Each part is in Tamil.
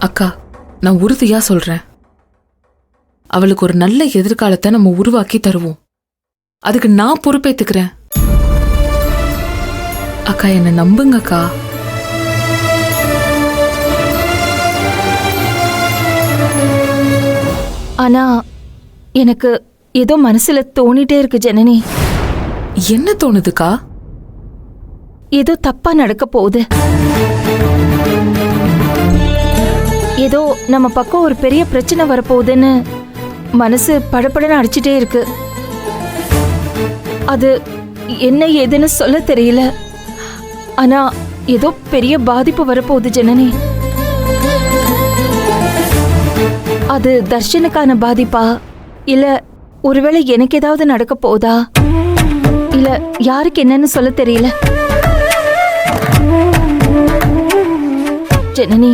அக்கா, நான் உறுதியா சொல்றேன், அவளுக்கு ஒரு நல்ல எதிர்காலத்தை நம்ம உருவாக்கி தருவோம். அதுக்கு நான் பொறுப்பேத்துக்கிறேன். அக்கா, என்ன நம்புங்க அக்கா. ஆனா எனக்கு ஏதோ மனசுல தோணிட்டே இருக்கு ஜனனி. என்ன தோணுதுக்கா? ஏதோ தப்பா நடக்க போகுது. ஏதோ நம்ம பக்கம் ஒரு பெரிய பிரச்சனை வரப்போகுதுன்னு மனசு படபடன்னு அடிச்சிட்டே இருக்கு. அது என்ன ஏதுன்னு சொல்ல தெரியல. ஆனா ஏதோ பெரிய பாதிப்பு வரப்போகுது ஜனனி. அது தர்ஷனுக்கான பாதிப்பா, இல்ல ஒருவேளை எனக்கு ஏதாவது நடக்க போதா, இல்ல யாருக்கு என்னன்னு சொல்ல தெரியல. ஜனனி,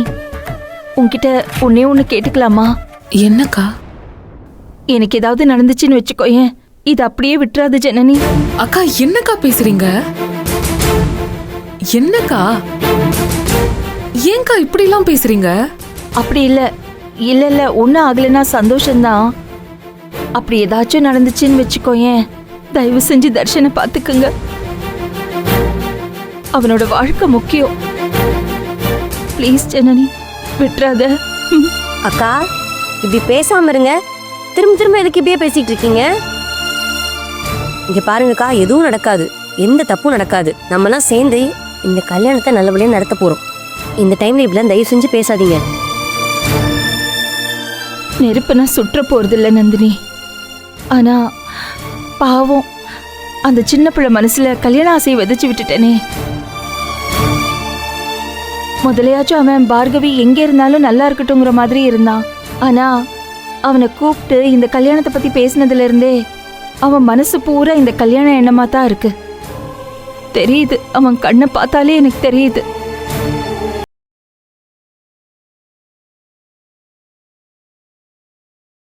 உன்கிட்ட ஒன்னே ஒண்ணு கேட்டுக்கலாமா? என்னக்கா? எனக்கு ஏதாவது நடந்துச்சுன்னு வச்சுக்கோயேன், இது அப்படியே விட்டுறாது ஜனனி. அக்கா, என்னக்கா பேசுறீங்க? என்னக்கா? ஏங்கா இப்படி எல்லாம் பேசுறீங்க? அப்படி இல்ல இல்ல இல்ல ஒன்னும் ஆகலைன்னா சந்தோஷம்தான். அப்படி ஏதாச்சும் நடந்துச்சுன்னு வச்சுக்கோயேன், தயவு செஞ்சு தர்ஷனை பாத்துக்குங்க. அவனோட வாழ்க்கை முக்கியம். ப்ளீஸ் ஜனனி, விட்டுறாத. அக்கா, இப்படி பேசாம இருங்க. திரும்ப திரும்ப எதுக்கு இப்படியே பேசிட்டு இருக்கீங்க? இங்க பாருங்கக்கா, எதுவும் நடக்காது, எந்த தப்பும் நடக்காது. நம்மலாம் சேர்ந்து இந்த கல்யாணத்தை நல்லபடியா நடத்த போறோம். இந்த டைம்ல இப்படிலாம் தயவு செஞ்சு பேசாதீங்க. நெருப்புனா சுற்ற போறது இல்ல நந்தினி. ஆனா பாவம், அந்த சின்ன பிள்ளை மனசுல கல்யாண ஆசையை விதைச்சு விட்டுட்டேனே. முதலையாச்சும் அவன் பார்கவி எங்க இருந்தாலும் நல்லா இருக்கட்டும்ங்கிற மாதிரி இருந்தான். ஆனா அவனை கூப்பிட்டு இந்த கல்யாணத்தை பத்தி பேசினதுல இருந்தே அவன் மனசு பூரா இந்த கல்யாண எண்ணமா தான் இருக்கு. தெரியுது, அவன் கண்ணை பார்த்தாலே எனக்கு தெரியுது.